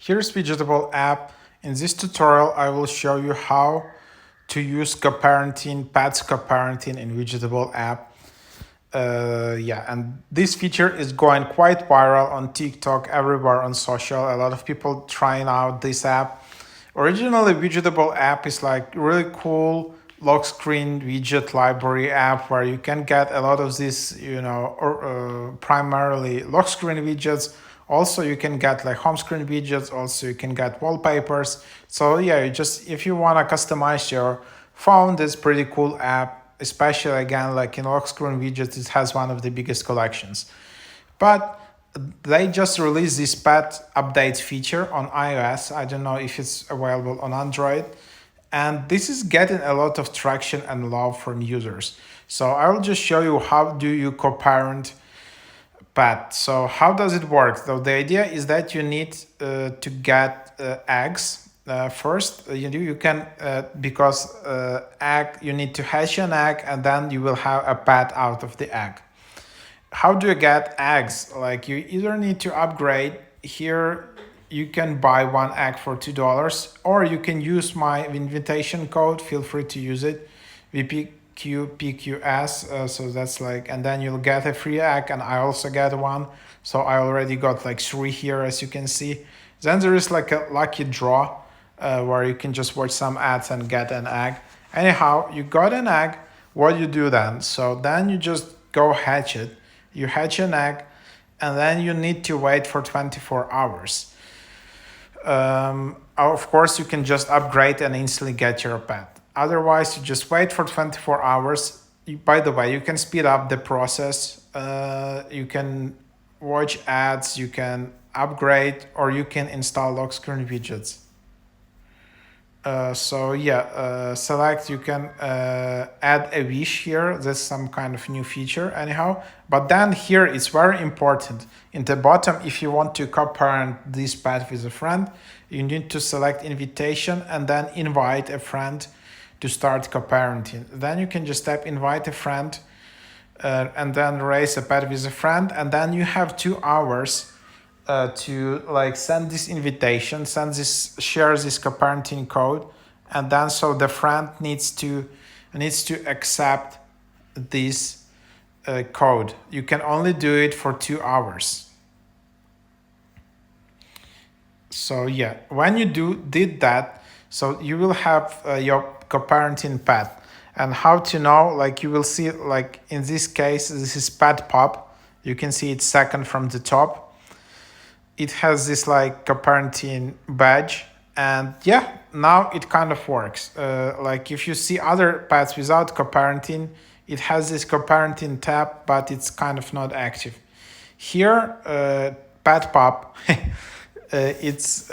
Here's WIDGETABLE app. In this tutorial, I will show you how to use co-parenting, pets co-parenting in WIDGETABLE app. And this feature is going quite viral on TikTok, everywhere on social. A lot of people trying out this app. Originally, WIDGETABLE app is like really cool lock screen widget library app where you can get a lot of these, primarily lock screen widgets. Also, you can get like home screen widgets. Also, you can get wallpapers. So yeah, if you want to customize your phone, this pretty cool app. Especially again, like in lock screen widgets, it has one of the biggest collections. But they just released this pet update feature on iOS. I don't know if it's available on Android. And this is getting a lot of traction and love from users. So I will just show you how do you co-parent pet. So how does it work? So the idea is that you need to get eggs. First, you can because egg you need to hatch an egg and then you will have a pet out of the egg. How do you get eggs? Like you either need to upgrade here. You can buy one egg for $2, or you can use my invitation code. Feel free to use it, VPQPQS. So that's like, and then you'll get a free egg, and I also get one. So I already got like 3 here, as you can see. Then there is like a lucky draw where you can just watch some ads and get an egg. Anyhow, you got an egg. What do you do then? So then you just go hatch it. You hatch an egg, and then you need to wait for 24 hours. Of course, you can just upgrade and instantly get your pet. Otherwise, you just wait for 24 hours. By the way, you can speed up the process. You can watch ads, you can upgrade, or you can install lock screen widgets. Select, you can add a wish here. That's some kind of new feature anyhow. But then here it's very important. In the bottom, if you want to co-parent this pet with a friend, you need to select invitation and then invite a friend to start co-parenting. Then you can just tap invite a friend and then raise a pet with a friend. And then you have 2 hours to like send this invitation, share this co-parenting code, and then so the friend needs to accept this code. You can only do it for 2 hours. So yeah, when you did that, so you will have your co-parenting pet. And how to know? Like you will see, like in this case, this is pet pop. You can see it's second from the top. It has this like co-parenting badge, and yeah, now it kind of works. Like if you see other pets without co-parenting, it has this co-parenting tab, but it's kind of not active. Here, pet pop, it's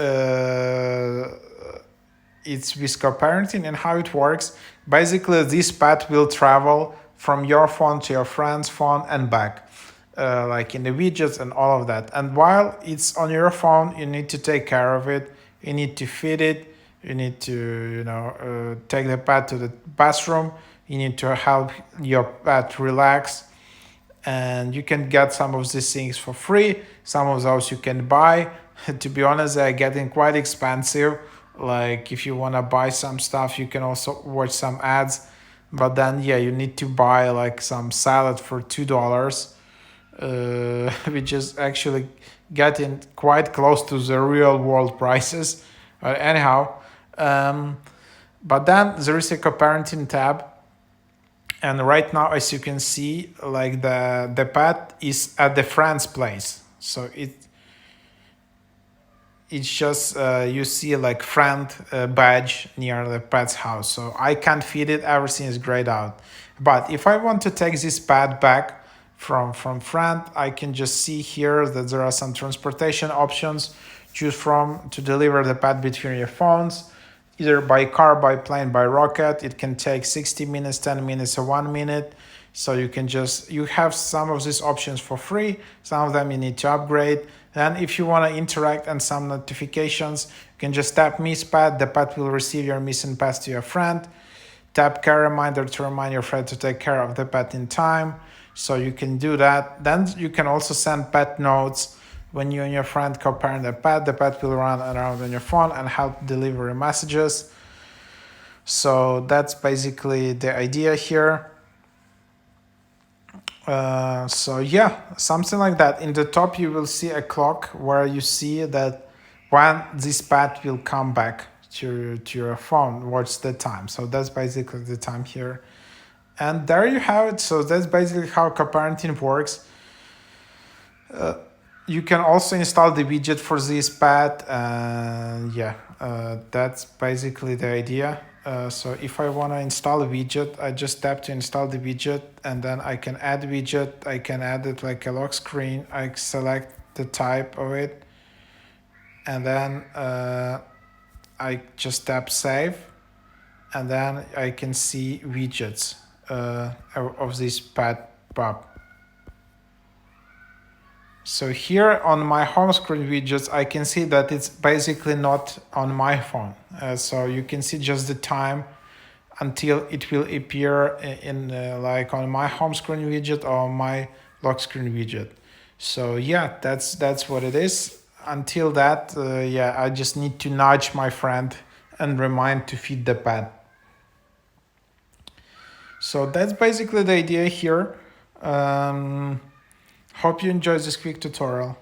with co-parenting, and how it works. Basically, this pet will travel from your phone to your friend's phone and back. Like in the widgets and all of that. And while it's on your phone, you need to take care of it. You need to feed it. You need to, take the pet to the bathroom. You need to help your pet relax. And you can get some of these things for free. Some of those you can buy. To be honest, they're getting quite expensive. Like if you want to buy some stuff, you can also watch some ads. But then, yeah, you need to buy like some salad for $2. Which is actually getting quite close to the real world prices. Anyhow, but then there is a co-parenting tab. And right now, as you can see, like the pet is at the friend's place. So it's just, you see like friend badge near the pet's house. So I can't feed it, everything is grayed out. But if I want to take this pet back from friend, I can just see here that there are some transportation options. Choose from to deliver the pet between your phones, either by car, by plane, by rocket. It can take 60 minutes, 10 minutes, or 1 minute. So you have some of these options for free. Some of them you need to upgrade. Then if you want to interact and some notifications, you can just tap miss pet. The pet will receive your missing pet to your friend. Tap care reminder to remind your friend to take care of the pet in time. So you can do that. Then you can also send pet notes When you and your friend co-parent a pet, the pet will run around on your phone and help deliver messages. So that's basically the idea here. So yeah, something like that. In the top, you will see a clock where you see that when this pet will come back to your phone, what's the time. So that's basically the time here. And there you have it. So that's basically how co-parenting works. You can also install the widget for this pet. That's basically the idea. So if I want to install a widget, I just tap to install the widget, and then I can add widget. I can add it like a lock screen. I select the type of it, and then I just tap save, and then I can see widgets of this pet pup. So here on my home screen widgets, I can see that it's basically not on my phone. So you can see just the time until it will appear in like on my home screen widget or my lock screen widget. So yeah, that's what it is. Until that, I just need to nudge my friend and remind to feed the pet. So that's basically the idea here. Hope you enjoyed this quick tutorial.